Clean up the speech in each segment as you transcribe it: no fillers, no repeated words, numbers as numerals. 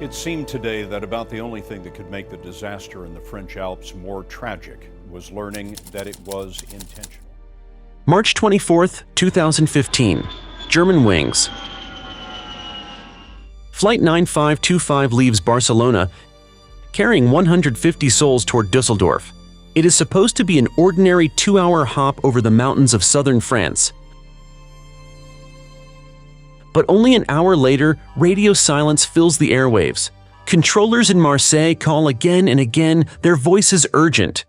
It seemed today that about the only thing that could make the disaster in the French Alps more tragic was learning that it was intentional. March 24, 2015, Germanwings. Flight 9525 leaves Barcelona, carrying 150 souls toward Düsseldorf. It is supposed to be an ordinary 2-hour hop over the mountains of southern France. But only an hour later, radio silence fills the airwaves. Controllers in Marseille call again and again, their voices urgent.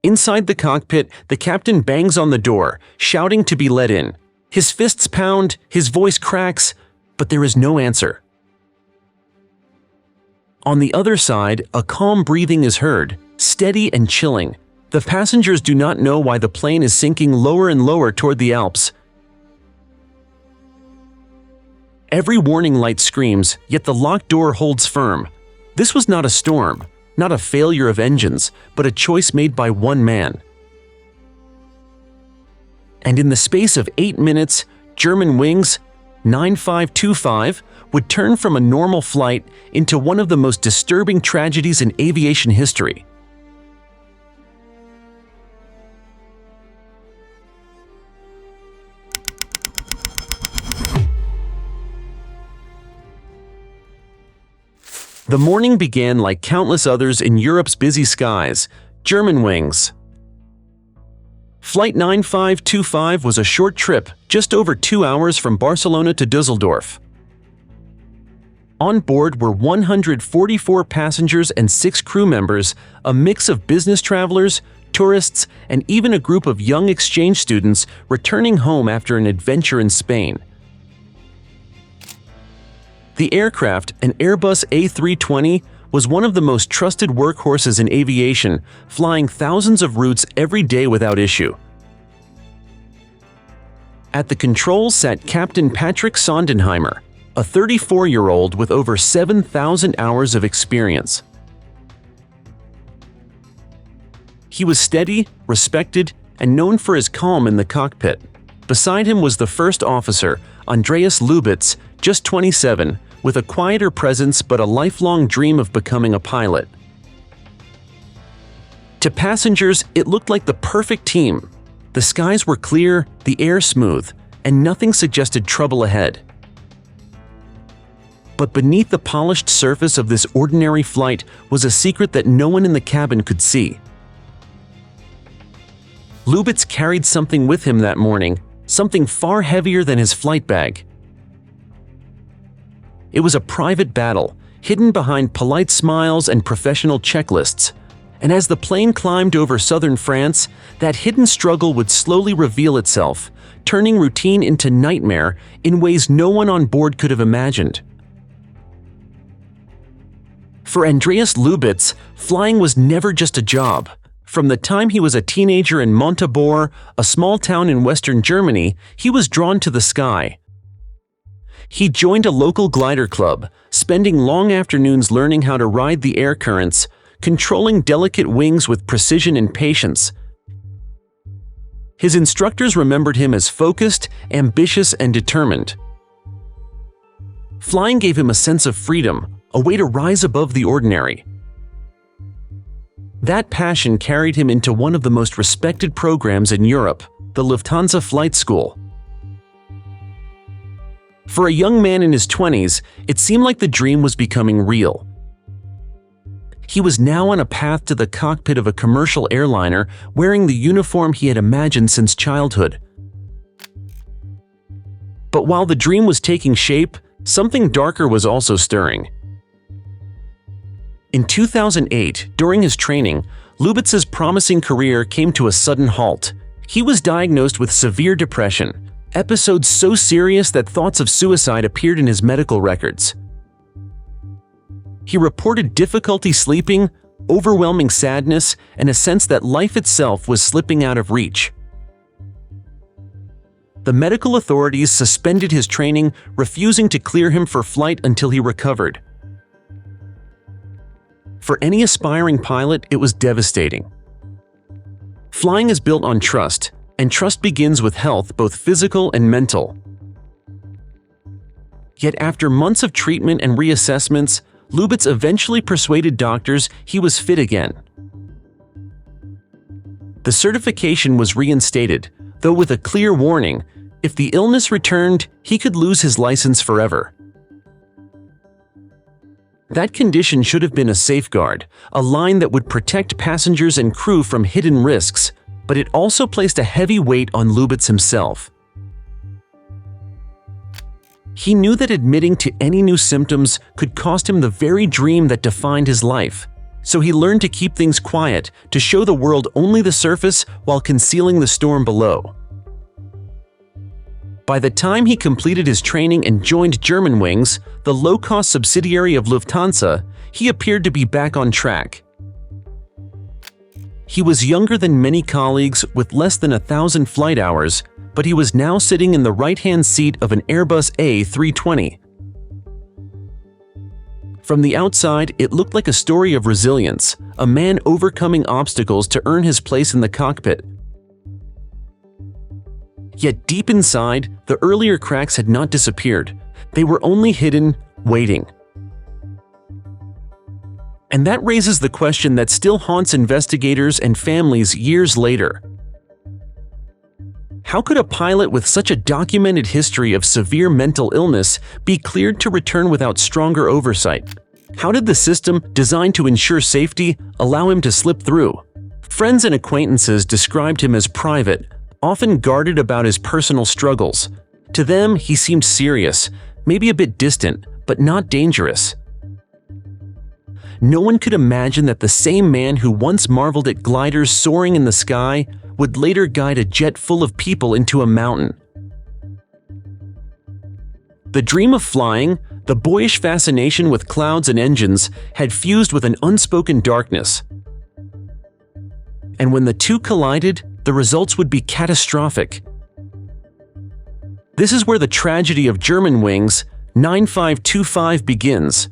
Inside the cockpit, the captain bangs on the door, shouting to be let in. His fists pound, his voice cracks, but there is no answer. On the other side, a calm breathing is heard, steady and chilling. The passengers do not know why the plane is sinking lower and lower toward the Alps. Every warning light screams, yet the locked door holds firm. This was not a storm, not a failure of engines, but a choice made by one man. And in the space of 8 minutes, Germanwings 9525 would turn from a normal flight into one of the most disturbing tragedies in aviation history. The morning began like countless others in Europe's busy skies, Germanwings. Flight 9525 was a short trip, just over 2 hours from Barcelona to Düsseldorf. On board were 144 passengers and 6 crew members, a mix of business travelers, tourists, and even a group of young exchange students returning home after an adventure in Spain. The aircraft, an Airbus A320, was one of the most trusted workhorses in aviation, flying thousands of routes every day without issue. At the controls sat Captain Patrick Sondenheimer, a 34-year-old with over 7,000 hours of experience. He was steady, respected, and known for his calm in the cockpit. Beside him was the first officer, LlVES, just 27, with a quieter presence but a lifelong dream of becoming a pilot. To passengers, it looked like the perfect team. The skies were clear, the air smooth, and nothing suggested trouble ahead. But beneath the polished surface of this ordinary flight was a secret that no one in the cabin could see. LlVES carried something with him that morning, something far heavier than his flight bag. It was a private battle, hidden behind polite smiles and professional checklists. And as the plane climbed over southern France, that hidden struggle would slowly reveal itself, turning routine into nightmare in ways no one on board could have imagined. For Andreas LlVES, flying was never just a job. From the time he was a teenager in Montabaur, a small town in western Germany, he was drawn to the sky. He joined a local glider club, spending long afternoons learning how to ride the air currents, controlling delicate wings with precision and patience. His instructors remembered him as focused, ambitious, and determined. Flying gave him a sense of freedom, a way to rise above the ordinary. That passion carried him into one of the most respected programs in Europe, the Lufthansa Flight School. For a young man in his 20s, it seemed like the dream was becoming real. He was now on a path to the cockpit of a commercial airliner, wearing the uniform he had imagined since childhood. But while the dream was taking shape, something darker was also stirring. In 2008, during his training, LlVES's promising career came to a sudden halt. He was diagnosed with severe depression, episodes so serious that thoughts of suicide appeared in his medical records. He reported difficulty sleeping, overwhelming sadness, and a sense that life itself was slipping out of reach. The medical authorities suspended his training, refusing to clear him for flight until he recovered. For any aspiring pilot, it was devastating. Flying is built on trust, and trust begins with health, both physical and mental. Yet after months of treatment and reassessments, LlVES eventually persuaded doctors he was fit again. The certification was reinstated, though with a clear warning: if the illness returned, he could lose his license forever. That condition should have been a safeguard, a line that would protect passengers and crew from hidden risks, but it also placed a heavy weight on LlVES himself. He knew that admitting to any new symptoms could cost him the very dream that defined his life, so he learned to keep things quiet, to show the world only the surface while concealing the storm below. By the time he completed his training and joined Germanwings, the low-cost subsidiary of Lufthansa, he appeared to be back on track. He was younger than many colleagues with less than 1,000 flight hours, but he was now sitting in the right-hand seat of an Airbus A320. From the outside, it looked like a story of resilience, a man overcoming obstacles to earn his place in the cockpit. Yet deep inside, the earlier cracks had not disappeared. They were only hidden, waiting. And that raises the question that still haunts investigators and families years later. How could a pilot with such a documented history of severe mental illness be cleared to return without stronger oversight? How did the system, designed to ensure safety, allow him to slip through? Friends and acquaintances described him as private, often guarded about his personal struggles. To them, he seemed serious, maybe a bit distant, but not dangerous. No one could imagine that the same man who once marveled at gliders soaring in the sky would later guide a jet full of people into a mountain. The dream of flying, the boyish fascination with clouds and engines, had fused with an unspoken darkness. And when the two collided, the results would be catastrophic. This is where the tragedy of Germanwings 9525 begins.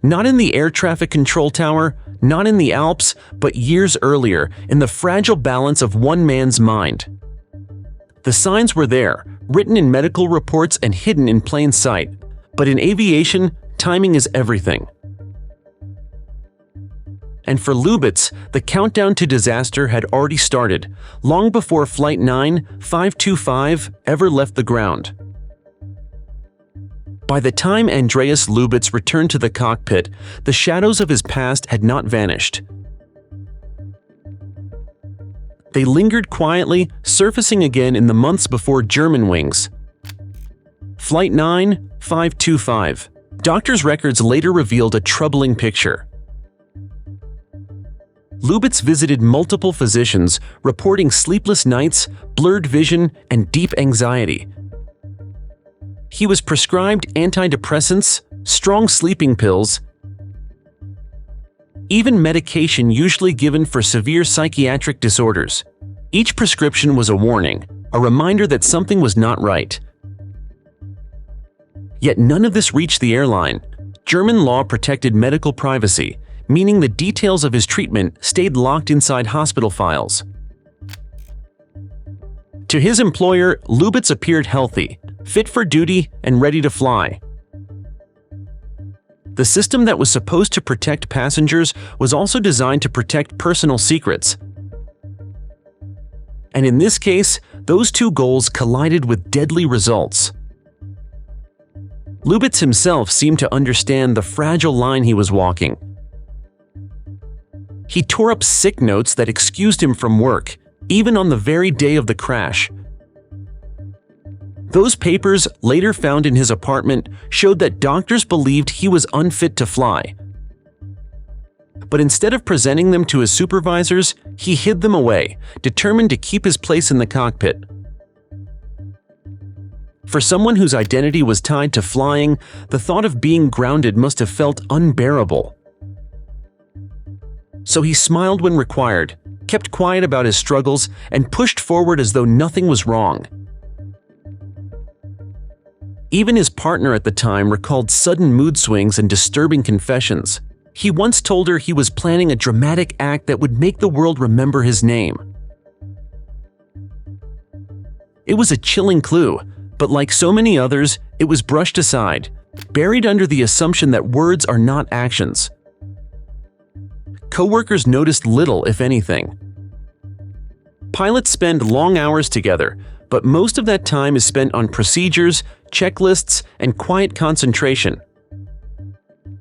Not in the air traffic control tower, not in the Alps, but years earlier, in the fragile balance of one man's mind. The signs were there, written in medical reports and hidden in plain sight. But in aviation, timing is everything. And for LlVES, the countdown to disaster had already started, long before Flight 9525 ever left the ground. By the time Andreas LlVES returned to the cockpit, the shadows of his past had not vanished. They lingered quietly, surfacing again in the months before Germanwings. Flight 9525. Doctors' records later revealed a troubling picture. LlVES visited multiple physicians, reporting sleepless nights, blurred vision, and deep anxiety. He was prescribed antidepressants, strong sleeping pills, even medication usually given for severe psychiatric disorders. Each prescription was a warning, a reminder that something was not right. Yet none of this reached the airline. German law protected medical privacy, meaning the details of his treatment stayed locked inside hospital files. To his employer, LlVES appeared healthy, fit for duty, and ready to fly. The system that was supposed to protect passengers was also designed to protect personal secrets. And in this case, those two goals collided with deadly results. LlVES himself seemed to understand the fragile line he was walking. He tore up sick notes that excused him from work, even on the very day of the crash. Those papers, later found in his apartment, showed that doctors believed he was unfit to fly. But instead of presenting them to his supervisors, he hid them away, determined to keep his place in the cockpit. For someone whose identity was tied to flying, the thought of being grounded must have felt unbearable. So he smiled when required, kept quiet about his struggles, and pushed forward as though nothing was wrong. Even his partner at the time recalled sudden mood swings and disturbing confessions. He once told her he was planning a dramatic act that would make the world remember his name. It was a chilling clue, But like so many others, it was brushed aside, buried under the assumption that words are not actions. Coworkers noticed little, if anything. Pilots spend long hours together, but most of that time is spent on procedures, checklists, and quiet concentration.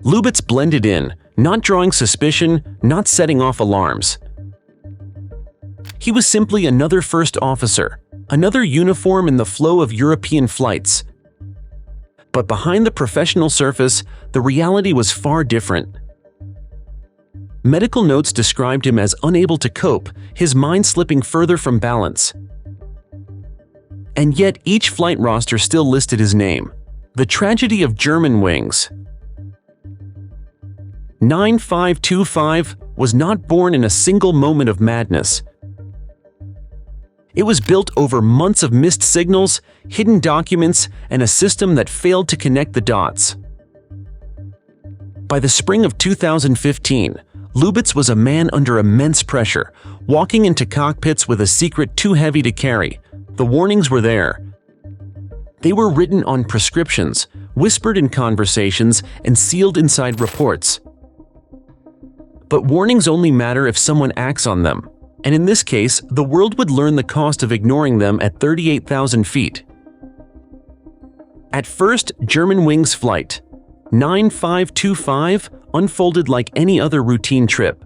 LlVES blended in, not drawing suspicion, not setting off alarms. He was simply another first officer, another uniform in the flow of European flights. But behind the professional surface, the reality was far different. Medical notes described him as unable to cope, his mind slipping further from balance. And yet each flight roster still listed his name. The tragedy of Germanwings. 9525 was not born in a single moment of madness. It was built over months of missed signals, hidden documents, and a system that failed to connect the dots. By the spring of 2015, LlVES was a man under immense pressure, walking into cockpits with a secret too heavy to carry. The warnings were there. They were written on prescriptions, whispered in conversations, and sealed inside reports. But warnings only matter if someone acts on them. And in this case, the world would learn the cost of ignoring them at 38,000 feet. At first, Germanwings Flight 9525 unfolded like any other routine trip.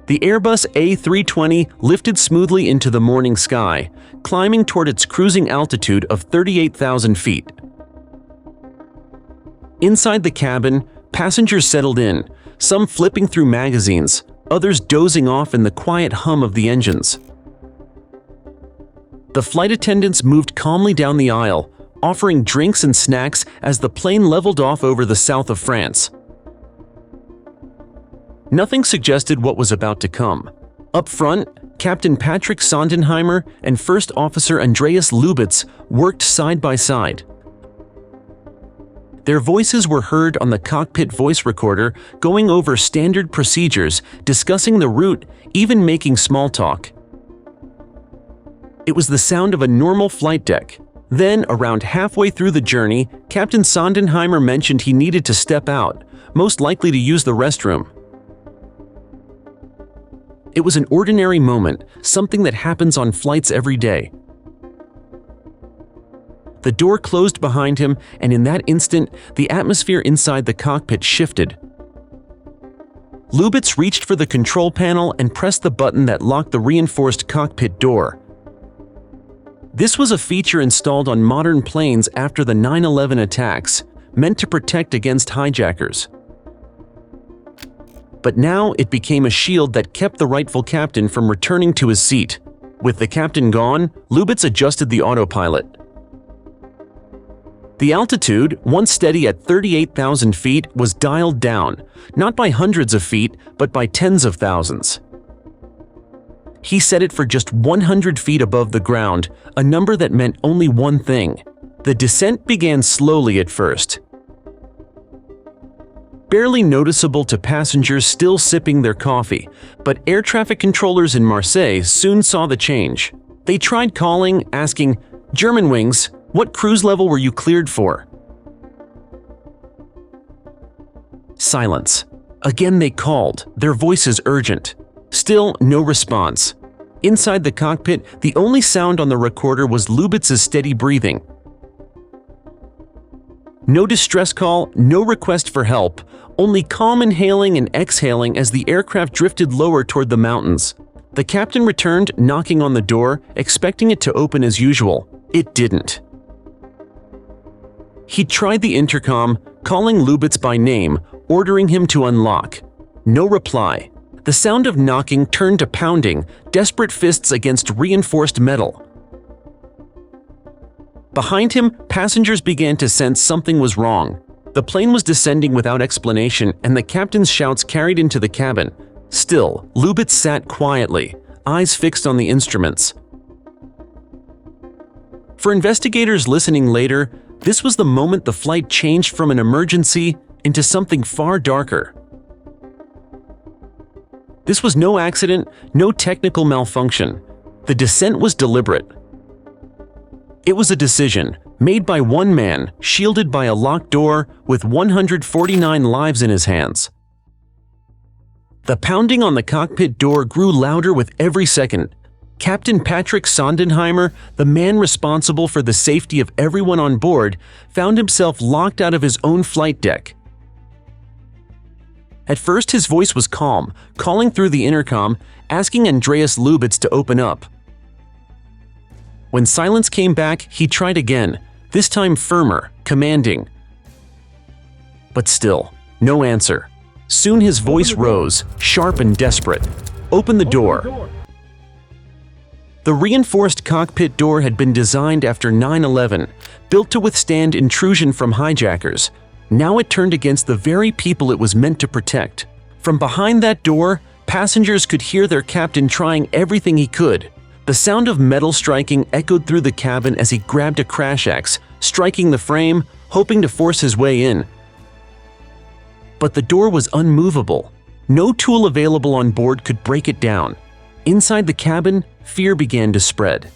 The Airbus A320 lifted smoothly into the morning sky, climbing toward its cruising altitude of 38,000 feet. Inside the cabin, passengers settled in, some flipping through magazines, others dozing off in the quiet hum of the engines. The flight attendants moved calmly down the aisle, offering drinks and snacks as the plane leveled off over the south of France. Nothing suggested what was about to come. Up front, Captain Patrick Sondenheimer and First Officer Andreas LlVES worked side by side. Their voices were heard on the cockpit voice recorder, going over standard procedures, discussing the route, even making small talk. It was the sound of a normal flight deck. Then, around halfway through the journey, Captain Sondenheimer mentioned he needed to step out, most likely to use the restroom. It was an ordinary moment, something that happens on flights every day. The door closed behind him, and in that instant, the atmosphere inside the cockpit shifted. LlVES reached for the control panel and pressed the button that locked the reinforced cockpit door. This was a feature installed on modern planes after the 9/11 attacks, meant to protect against hijackers. But now it became a shield that kept the rightful captain from returning to his seat. With the captain gone, LlVES adjusted the autopilot. The altitude, once steady at 38,000 feet, was dialed down, not by hundreds of feet, but by tens of thousands. He set it for just 100 feet above the ground, a number that meant only one thing. The descent began slowly at first. Barely noticeable to passengers still sipping their coffee, but air traffic controllers in Marseille soon saw the change. They tried calling, asking, "Germanwings, what cruise level were you cleared for?" Silence. Again they called, their voices urgent. Still no response. Inside the cockpit, the only sound on the recorder was LlVES's steady breathing. No distress call, no request for help, only calm inhaling and exhaling as the aircraft drifted lower toward the mountains. The captain returned, knocking on the door, expecting it to open as usual. It didn't. He tried the intercom, calling LlVES by name, ordering him to unlock. No reply. The sound of knocking turned to pounding, desperate fists against reinforced metal. Behind him, passengers began to sense something was wrong. The plane was descending without explanation, and the captain's shouts carried into the cabin. Still, LlVES sat quietly, eyes fixed on the instruments. For investigators listening later, this was the moment the flight changed from an emergency into something far darker. This was no accident, no technical malfunction. The descent was deliberate. It was a decision made by one man, shielded by a locked door with 149 lives in his hands. The pounding on the cockpit door grew louder with every second. Captain Patrick Sondenheimer, the man responsible for the safety of everyone on board, found himself locked out of his own flight deck. At first, his voice was calm, calling through the intercom, asking Andreas LlVES to open up. When silence came back, he tried again, this time firmer, commanding. But still, no answer. Soon his voice rose, sharp and desperate. "Open the door." The reinforced cockpit door had been designed after 9/11, built to withstand intrusion from hijackers. Now it turned against the very people it was meant to protect. From behind that door, passengers could hear their captain trying everything he could. The sound of metal striking echoed through the cabin as he grabbed a crash axe, striking the frame, hoping to force his way in. But the door was unmovable. No tool available on board could break it down. Inside the cabin, fear began to spread.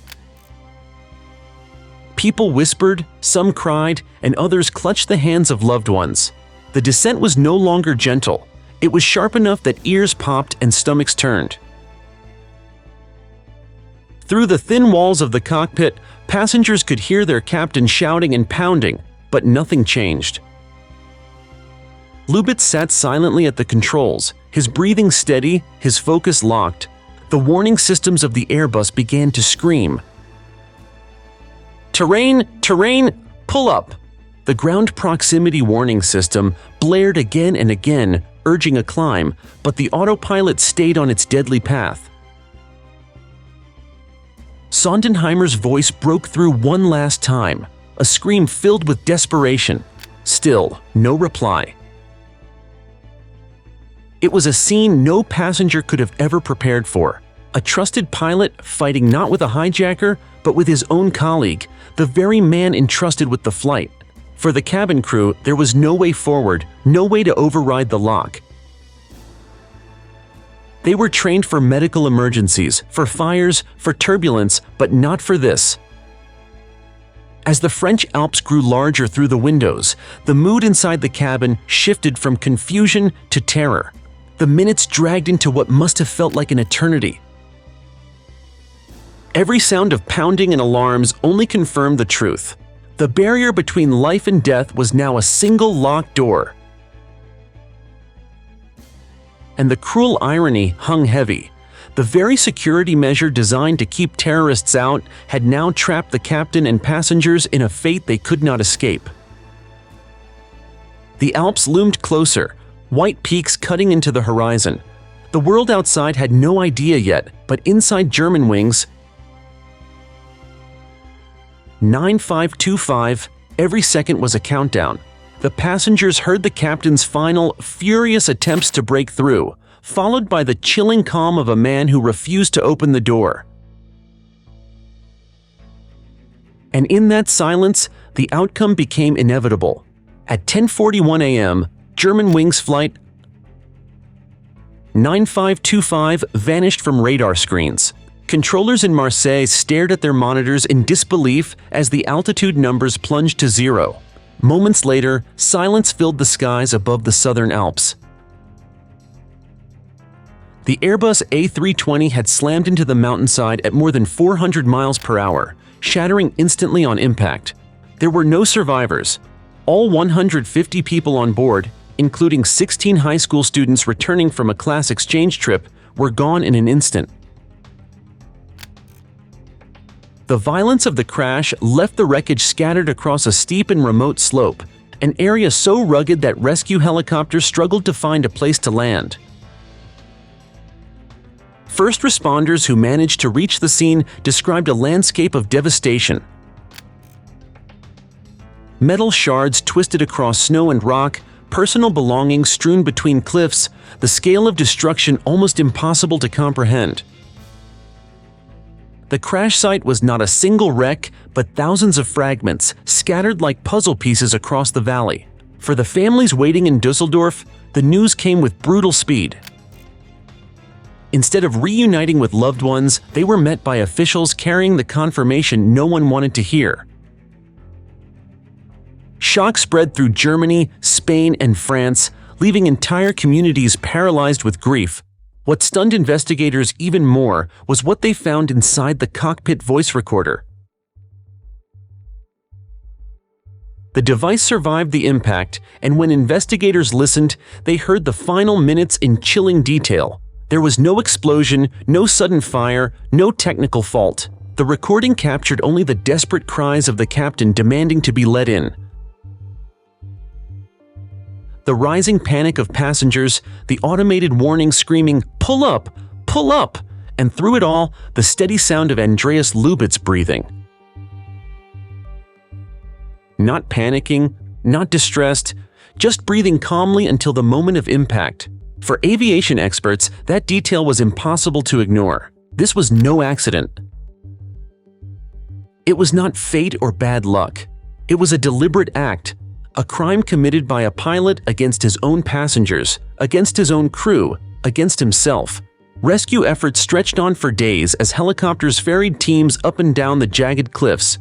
People whispered, some cried, and others clutched the hands of loved ones. The descent was no longer gentle. It was sharp enough that ears popped and stomachs turned. Through the thin walls of the cockpit, passengers could hear their captain shouting and pounding, but nothing changed. LlVES sat silently at the controls, his breathing steady, his focus locked. The warning systems of the Airbus began to scream. "Terrain! Terrain! Pull up!" The ground proximity warning system blared again and again, urging a climb, but the autopilot stayed on its deadly path. Sondenheimer's voice broke through one last time, a scream filled with desperation. Still, no reply. It was a scene no passenger could have ever prepared for. A trusted pilot fighting not with a hijacker, but with his own colleague, the very man entrusted with the flight. For the cabin crew, there was no way forward, no way to override the lock. They were trained for medical emergencies, for fires, for turbulence, but not for this. As the French Alps grew larger through the windows, the mood inside the cabin shifted from confusion to terror. The minutes dragged into what must have felt like an eternity. Every sound of pounding and alarms only confirmed the truth. The barrier between life and death was now a single locked door. And the cruel irony hung heavy. The very security measure designed to keep terrorists out had now trapped the captain and passengers in a fate they could not escape. The Alps loomed closer, white peaks cutting into the horizon. The world outside had no idea yet, but inside Germanwings, 9525, every second was a countdown. The passengers heard the captain's final, furious attempts to break through, followed by the chilling calm of a man who refused to open the door. And in that silence, the outcome became inevitable. At 10:41 a.m., Germanwings Flight 9525 vanished from radar screens. Controllers in Marseille stared at their monitors in disbelief as the altitude numbers plunged to zero. Moments later, silence filled the skies above the southern Alps. The Airbus A320 had slammed into the mountainside at more than 400 miles per hour, shattering instantly on impact. There were no survivors. All 150 people on board, including 16 high school students returning from a class exchange trip, were gone in an instant. The violence of the crash left the wreckage scattered across a steep and remote slope, an area so rugged that rescue helicopters struggled to find a place to land. First responders who managed to reach the scene described a landscape of devastation. Metal shards twisted across snow and rock, personal belongings strewn between cliffs, the scale of destruction almost impossible to comprehend. The crash site was not a single wreck, but thousands of fragments, scattered like puzzle pieces across the valley. For the families waiting in Düsseldorf, the news came with brutal speed. Instead of reuniting with loved ones, they were met by officials carrying the confirmation no one wanted to hear. Shock spread through Germany, Spain, and France, leaving entire communities paralyzed with grief. What stunned investigators even more was what they found inside the cockpit voice recorder. The device survived the impact, and when investigators listened, they heard the final minutes in chilling detail. There was no explosion, no sudden fire, no technical fault. The recording captured only the desperate cries of the captain demanding to be let in. The rising panic of passengers, the automated warning screaming, "Pull up! Pull up!" and through it all, the steady sound of Andreas LlVES breathing. Not panicking, not distressed, just breathing calmly until the moment of impact. For aviation experts, that detail was impossible to ignore. This was no accident. It was not fate or bad luck. It was a deliberate act, a crime committed by a pilot against his own passengers, against his own crew, against himself. Rescue efforts stretched on for days as helicopters ferried teams up and down the jagged cliffs.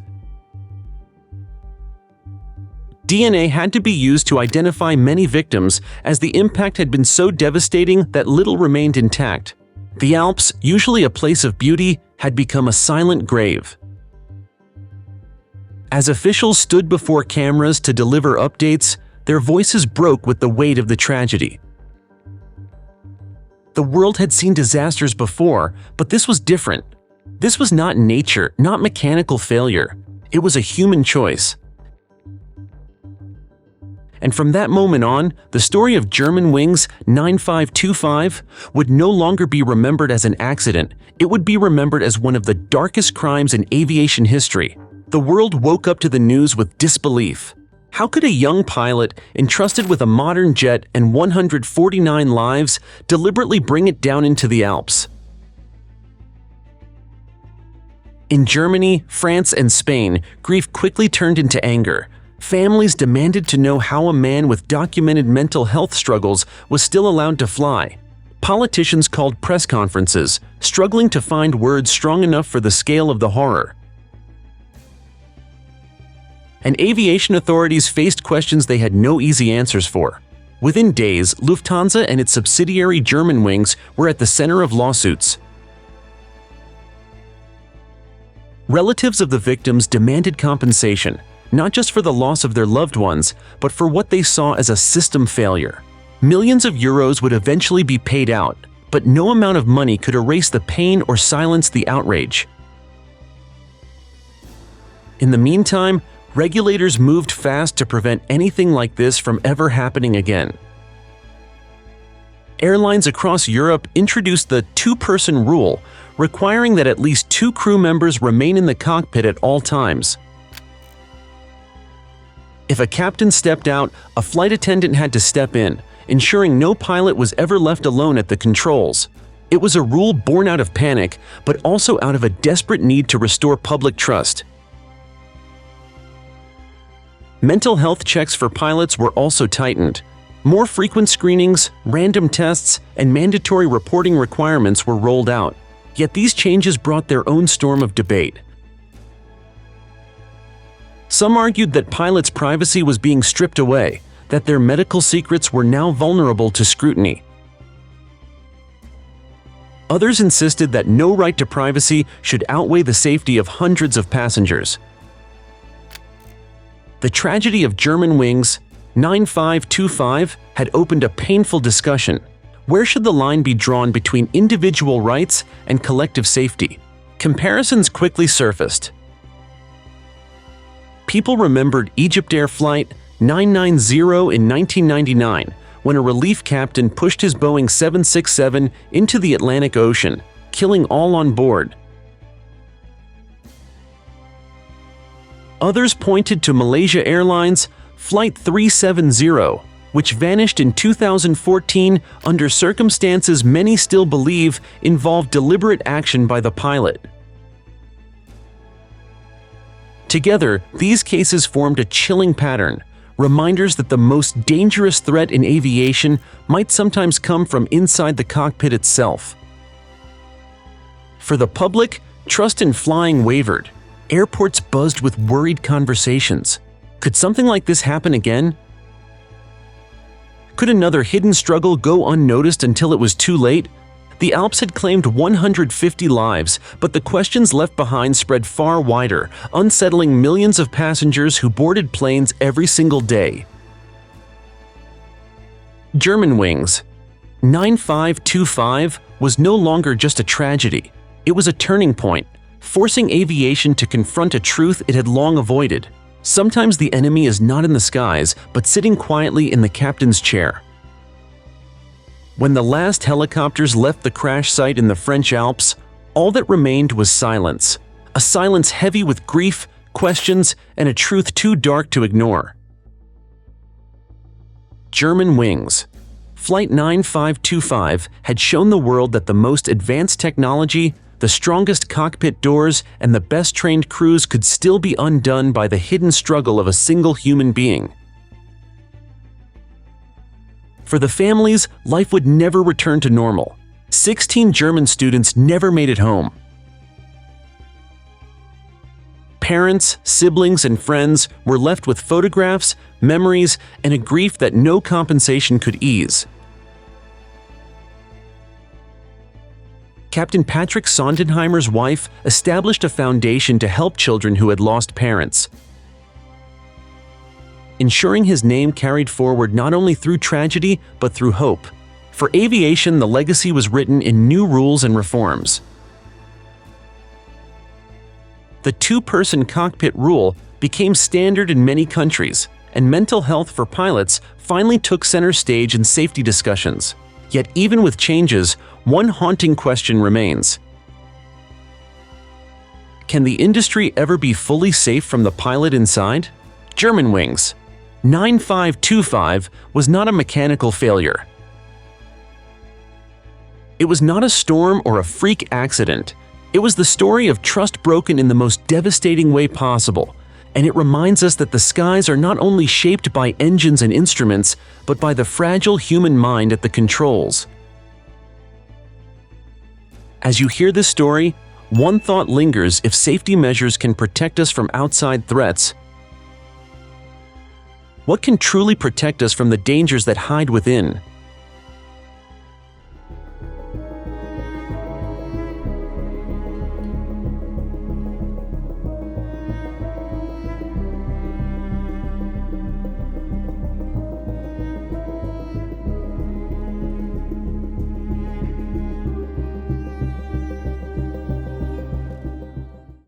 DNA had to be used to identify many victims, as the impact had been so devastating that little remained intact. The Alps, usually a place of beauty, had become a silent grave. As officials stood before cameras to deliver updates, their voices broke with the weight of the tragedy. The world had seen disasters before, but this was different. This was not nature, not mechanical failure. It was a human choice. And from that moment on, the story of Germanwings 9525 would no longer be remembered as an accident. It would be remembered as one of the darkest crimes in aviation history. The world woke up to the news with disbelief. How could a young pilot, entrusted with a modern jet and 149 lives, deliberately bring it down into the Alps? In Germany, France, and Spain, grief quickly turned into anger. Families demanded to know how a man with documented mental health struggles was still allowed to fly. Politicians called press conferences, struggling to find words strong enough for the scale of the horror. And aviation authorities faced questions they had no easy answers for. Within days, Lufthansa and its subsidiary Germanwings were at the center of lawsuits. Relatives of the victims demanded compensation, not just for the loss of their loved ones, but for what they saw as a system failure. Millions of euros would eventually be paid out, but no amount of money could erase the pain or silence the outrage. In the meantime, regulators moved fast to prevent anything like this from ever happening again. Airlines across Europe introduced the two-person rule, requiring that at least 2 crew members remain in the cockpit at all times. If a captain stepped out, a flight attendant had to step in, ensuring no pilot was ever left alone at the controls. It was a rule born out of panic, but also out of a desperate need to restore public trust. Mental health checks for pilots were also tightened. More frequent screenings, random tests, and mandatory reporting requirements were rolled out. Yet these changes brought their own storm of debate. Some argued that pilots' privacy was being stripped away, that their medical secrets were now vulnerable to scrutiny. Others insisted that no right to privacy should outweigh the safety of hundreds of passengers. The tragedy of Germanwings 9525 had opened a painful discussion. Where should the line be drawn between individual rights and collective safety? Comparisons quickly surfaced. People remembered Egyptair Flight 990 in 1999, when a relief captain pushed his Boeing 767 into the Atlantic Ocean, killing all on board. Others pointed to Malaysia Airlines Flight 370, which vanished in 2014 under circumstances many still believe involved deliberate action by the pilot. Together, these cases formed a chilling pattern, reminders that the most dangerous threat in aviation might sometimes come from inside the cockpit itself. For the public, trust in flying wavered. Airports buzzed with worried conversations. Could something like this happen again? Could another hidden struggle go unnoticed until it was too late? The Alps had claimed 150 lives, but the questions left behind spread far wider, unsettling millions of passengers who boarded planes every single day. Germanwings. 9525 was no longer just a tragedy. It was a turning point, forcing aviation to confront a truth it had long avoided. Sometimes the enemy is not in the skies, but sitting quietly in the captain's chair. When the last helicopters left the crash site in the French Alps, all that remained was silence. A silence heavy with grief, questions, and a truth too dark to ignore. Germanwings. Flight 9525 had shown the world that the most advanced technology, the strongest cockpit doors, and the best-trained crews could still be undone by the hidden struggle of a single human being. For the families, life would never return to normal. 16 German students never made it home. Parents, siblings, and friends were left with photographs, memories, and a grief that no compensation could ease. Captain Patrick Sondenheimer's wife established a foundation to help children who had lost parents, ensuring his name carried forward not only through tragedy, but through hope. For aviation, the legacy was written in new rules and reforms. The two-person cockpit rule became standard in many countries, and mental health for pilots finally took center stage in safety discussions. Yet even with changes, one haunting question remains. Can the industry ever be fully safe from the pilot inside? Germanwings. 9525 was not a mechanical failure. It was not a storm or a freak accident. It was the story of trust broken in the most devastating way possible, and it reminds us that the skies are not only shaped by engines and instruments, but by the fragile human mind at the controls. As you hear this story, one thought lingers: if safety measures can protect us from outside threats, what can truly protect us from the dangers that hide within?